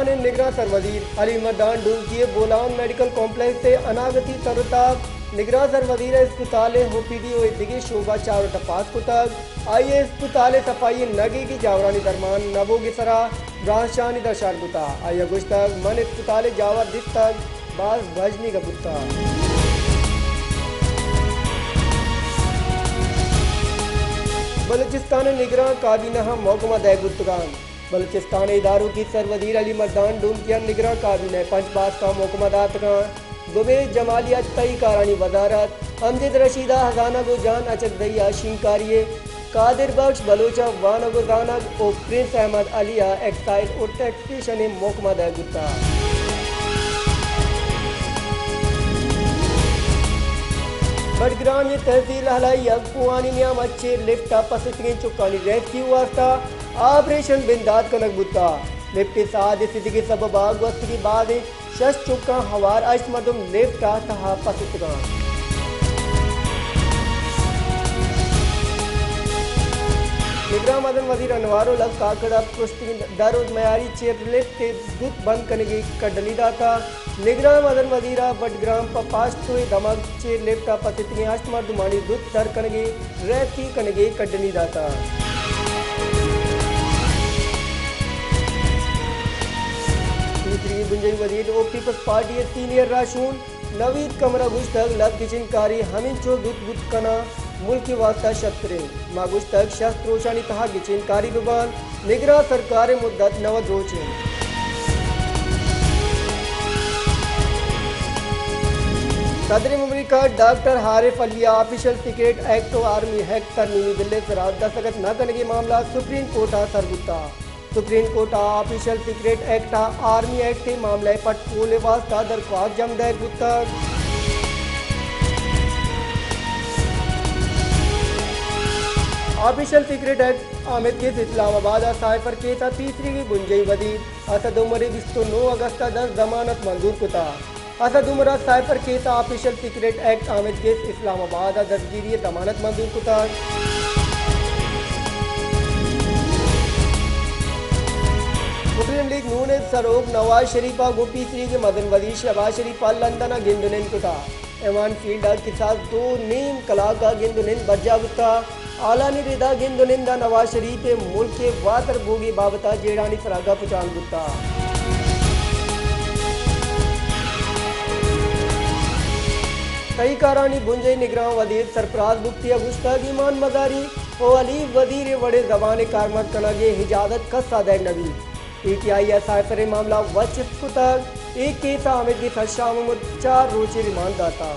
बलूचिस्तान निगरान सरवजीर Ali Mardan डूंकिए Bolan medical complex से अनागति तरताब निगरान सरवजीर अस्पताल होपीडी और दिगे शोभा चार टपास कुतग आई अस्पताल सफाई नगी की जावरानी दरमान नबोगी सरा राहशानी दर्शान गुता आई अगुश्तक मन अस्पताल जावर दिस तक बाज भजनी का बुत्ता बलूचिस्तान निगरान काबीना महकमा दैगुतगान बलूचिस्तान इदारों की सरवजीर अली मर्दान डूंकिया निगरान काबीना पंचबास का महकमा दातगान दुबे जमालियात तई कारानी वजारत अमजद रशीदा हजाना गो जान अचक दया शिंकारिये कादिर बख्श बलोचा वानगो जानग और प्रिंस अहमद अलिया एक्साइज और टैक्सेशन महकमा दैगुता बडग्राम ये तहसील हलाई अगपुआनी नियम अच्छे लिफ्ट पसतगे चुकानी रेस्क्यू वास्ता ऑपरेशन बिंदाद कनक बुत्ता लिफ्ट साद स्थिति के सबब आग वस्त की बाद शश चुका हवार अश्त मदम लिफ्ट तहा पसतगा निगरान मदन वजीर अनवारो लग काकड़ा पुष्टि दारोद मयारी चेयर लिफ्ट के दुख बंद करने की कडली दाता निगरान मदन वजीरा बडग्राम पास्ट दमक चेयर लिफ्ट का पतितनी अष्टमर दुमानी दुख दर कनगे रहती कनगे कडली दाता दूसरी गुंजई वजीर ओ पीपल्स पार्टी सीनियर राशून नवीद कमरा गुश्तक लब किचन कारी हमिन चो दुख बुत कना मुल्क की वास्ता शस्त्रे मागुश तक शस्त्र रोशानी तहा गिचिन कारी दुबान निगरा सरकार मुद्दत नवद रोचे सदर मुमलिका डॉक्टर हारिफ अलिया ऑफिशियल सीक्रेट एक्ट और आर्मी हैक तरमीमी बिल से दस्तखत न करने के मामला सुप्रीम कोर्ट सरगुता supreme court official secret act army act के मामले पर पोले वास्ता दरख्वास्त जम दे गुत्ता ऑफिशियल सीक्रेट एक्ट आमिद केस इस्लामाबाद साइफर केस तीसरी की गुंजई वजीर असद उमर 9 अगस्त 10 जमानत मंजूर कुता Asad Umar cipher case official secret act आमिद केस इस्लामाबाद दस्तगीरी जमानत मंजूर कुता मुस्लिम लीग नून सरोग नवाज शरीफा गोपी श्री के मदन वजीर शहबाज शरीफा लंदन गिंदुनिन कुता एवान फील्डर के साथ 2 नीम कला का गिंदुनिन बज्जा गुत्ता आलानी रिदा गिंदुनिंदा नवाज शरीफ मुल्क के वातर बोगी बाबता जेड़ानी सरागा पुचान गुत्ता कई कारानी गुंजई निगरान वजीर सरफराज बुख्तिया गुश्ताग ईमान मजारी ओ अली वजीर बड़े जबान कारमत कनागे हिजाजत कस्सा दैग नबी पीटीआई साइफर मामला वच कुतग एक केस आमिद की फशाम 4 रोचे रिमांड दाता